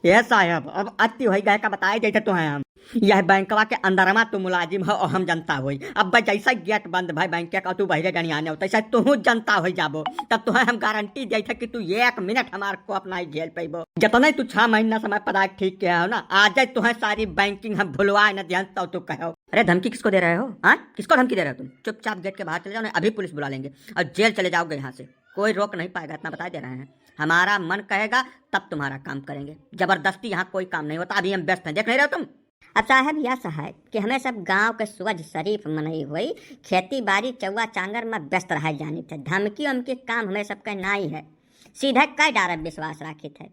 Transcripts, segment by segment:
ये साहब अब अति हो गए का बताए जैसे तुम्हें हम यह बैंकवा के अंदरमा तू मुलाजिम हो और हम जनता हुई। अब भाई जैसा गेट बंद भाई बैंक का तू बहरे गणी आने हो तैसा तू जनता हो जाबो। तब तुम्हें हम गारंटी जैसे कि तू एक मिनट हमारे को अपना ही झेल पेबो। जितना तू 6 महीना समय पदा ठीक किया हो ना आज तुम्हें सारी बैंकिंग हम भुलवाए न ध्यान तो तू कहो। अरे धमकी किसको दे रहे हो? हाँ किसको धमकी दे रहे हो तुम? चुपचाप गेट के बाहर चले जाओ ना, अभी पुलिस बुला लेंगे और जेल चले जाओगे यहाँ से। कोई रोक नहीं पाएगा, इतना बता दे रहे हैं। हमारा मन कहेगा तब तुम्हारा काम करेंगे, जबरदस्ती यहाँ कोई काम नहीं होता। अभी हम व्यस्त हैं, देख नहीं रहे हो तुम? अब साहब यह सहाय कि हमें सब गांव के सूरज शरीफ मनई हुई खेती बाड़ी चौवा चांगर में व्यस्त रह जानी थे। धमकी उमकी काम हमें सबके नाई है। सीधा कई डारब विश्वास राखी थे।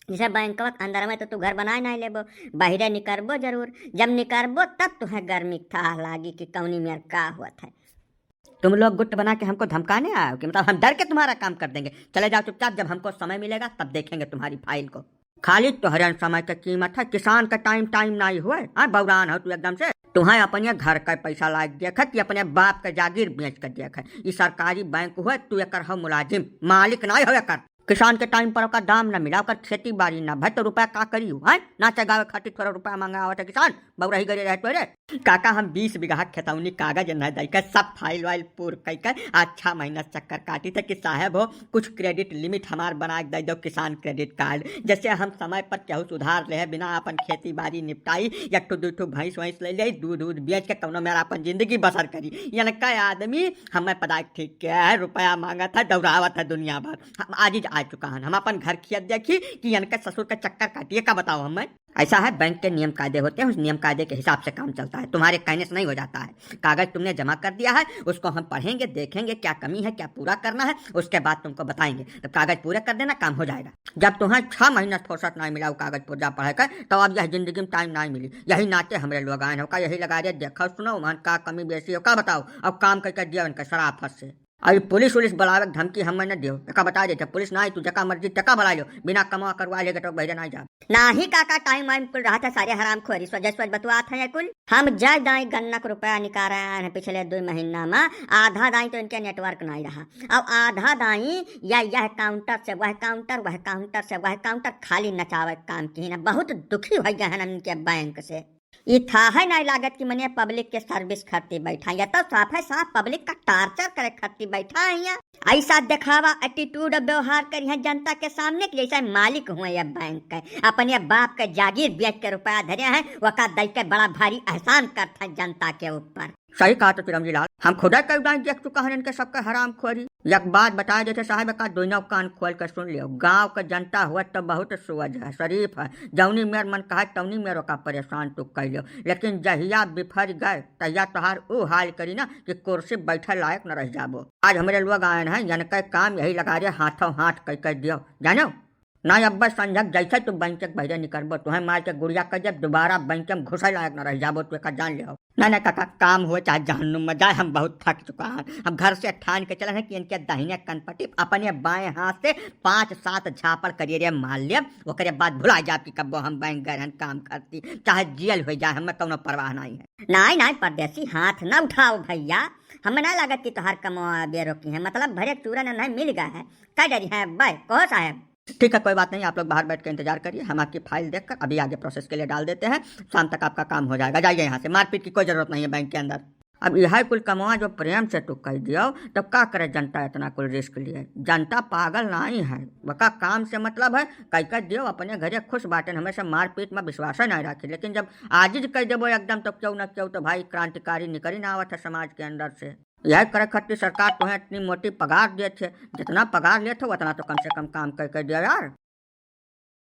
जैसे बैंकवा के अंदर में तो तू घर बनाए नहीं लेबो, बाहरे निकलबो जरूर। जब निकलबो तब तुम्हें गर्मी था लागी कि कौनी मेर का हुआ था। तुम लोग गुट बना के हमको धमकाने आए हो कि मतलब हम डर के तुम्हारा काम कर देंगे? चले जाओ चुपचाप, जब हमको समय मिलेगा तब देखेंगे तुम्हारी फाइल को। खाली तोहरे समय का कीमत है, किसान का टाइम नहीं हुआ। हाँ बौरान हो तू एकदम से। तुम्हें अपने घर का पैसा लाग देखा कि अपने बाप का जागीर बेच कर देखा। ये सरकारी बैंक हुआ, तू एक हो मुलाजिम, मालिक नहीं हो कर। किसान के टाइम पर ओका दाम न मिला, ओकर खेती बाड़ी न भय तो रुपया का करी है ना चगावे खातिर थोड़ा रुपया मंगावा था किसान बउरही गरे रहे तो रे। काका हम 20 बीघा खेतौनी कागज न दई सब फाइल वाइल पूर कर अच्छा महीना चक्कर काटी थे कि साहब हो कुछ क्रेडिट लिमिट हमार बना दे दो किसान क्रेडिट कार्ड। जैसे हम समय पर केहू सुधार ले बिना अपन खेती बाड़ी निपटाई एक ठो 2 ठो भैंस वैंस ले ले दूध बेच के कौनो मेरा अपन जिंदगी बसर करी। यानी कई आदमी हमें पता ठीक क्या है रुपया मांगा था दौड़ावा था दुनिया भर। हम आज आ चुका है, हम अपन घर की देखी कि इनका ससुर का चक्कर काटिए का बताओ हमें। ऐसा है बैंक के नियम कायदे होते हैं, उस नियम कायदे के हिसाब से काम चलता है। तुम्हारे कहने से नहीं हो जाता है। कागज तुमने जमा कर दिया है, उसको हम पढ़ेंगे देखेंगे क्या कमी है क्या पूरा करना है, उसके बाद तुमको बताएंगे। तो कागज पूरे कर देना काम हो जाएगा। जब तुम्हें 6 महीना फुर्सत नहीं मिला वो कागज पूरा पढ़े कर तो अब यह जिंदगी में टाइम नहीं मिली। यही नाते हमारे लोग आए होगा, यही लगा रहे देखो सुनो मन का कमी बेसी हो का बताओ। अब काम करके दिया उनका शराफत से। अभी पुलिस बुलावे धमकी हम न दियो का बता देते पुलिस ना तू जका मर्जी टका बुला लो बिना कमा करवा लेगा तो बहरे ना जा। नाही काका टाइम वाइम कुल रहा था सारे हराम खोरी स्वजह बतवा था कुल। हम जय दाई गन्ना का रुपया निकाल रहे हैं पिछले 2 महीना में। आधा दाई तो इनके नेटवर्क नहीं रहा, अब आधा दाई यह काउंटर से वह काउंटर वह काउंटर से वह काउंटर खाली नचावे काम की ना। बहुत दुखी हो गए हैं इनके बैंक से। ये था है नहीं लागत कि मैंने पब्लिक के सर्विस करती बैठा या तो साफ है साफ पब्लिक का टार्चर करे करती बैठा है। यहाँ ऐसा दिखावा एटीट्यूड व्यवहार करी है जनता के सामने कि जैसा मालिक हुए या बैंक के अपने बाप के जागीर बेच के रुपया धरे हैं वका दई के बड़ा भारी एहसान करता है जनता के ऊपर। सही कहा तो चिरंजी लाल, हम खुदा कई बार देख चुका है इनके सबका हराम खोरी। एक बात बता देते साहब का दोनों कान खोल कर सुन लियो। गांव का जनता हुआ तो बहुत सूरज है शरीफ है, जौनी मेर मन कहा तौनी मेरो का परेशान तो कर लियो। लेकिन जहिया बिफर गए तहिया तोहार वो हाल करी ना कि कुर्सी बैठे लायक न रह जाबो। आज हमारे लोग आए हैं यानी का काम यही लगा रहे हाथों हाथ कर दियो जानो ना। अब्बा संझक जैसे तू बैंक के बहरे निकलबो तुम्हें मार के गुड़िया कर जब दोबारा बैंक में घुसे लायक न रह जाबो तो एक जान लियो। ना काका काम हो चाहे जहन्नुम में जाए हम बहुत थक चुका है। हम घर से ठान के चले हैं कि इनके दाहिने कनपट्टी अपने बाएं हाथ से 5-7 झापड़ करिए रे मार लिया ओकरे बाद भुला जा कि कब्बो हम बैंक गए काम करती चाहे जेल हो जाए हमें कोनो परवाह नहीं है। नहीं परदेसी हाथ न उठाओ भैया, हमें ना लागत कि तोहार कमवा बेरोकी है मतलब भरे चूरा नहीं मिल गया है कह डरी है भाई कहो साहब। ठीक है कोई बात नहीं, आप लोग बाहर बैठ के इंतजार करिए, हम आपकी फाइल देखकर अभी आगे प्रोसेस के लिए डाल देते हैं। शाम तक आपका काम हो जाएगा, जाइए यहाँ से। मारपीट की कोई जरूरत नहीं है बैंक के अंदर। अब यह कुल कमवा जो प्रेम से तू कह दियो तब क्या करे जनता इतना कुल रिस्क लिए। जनता पागल नहीं है, वका काम से मतलब है कह दियो अपने घरे खुश बाटे हमेशा मारपीट में विश्वास नहीं रखी। लेकिन जब आजिज कह देबो एकदम तो क्यों न क्यों तो भाई क्रांतिकारी निकली ना आवत है समाज के अंदर से। यह करे खातिर सरकार तुम्हें इतनी मोटी पगार दिए थे, जितना पगार लिए थे उतना तो कम से कम काम कर दिया यार।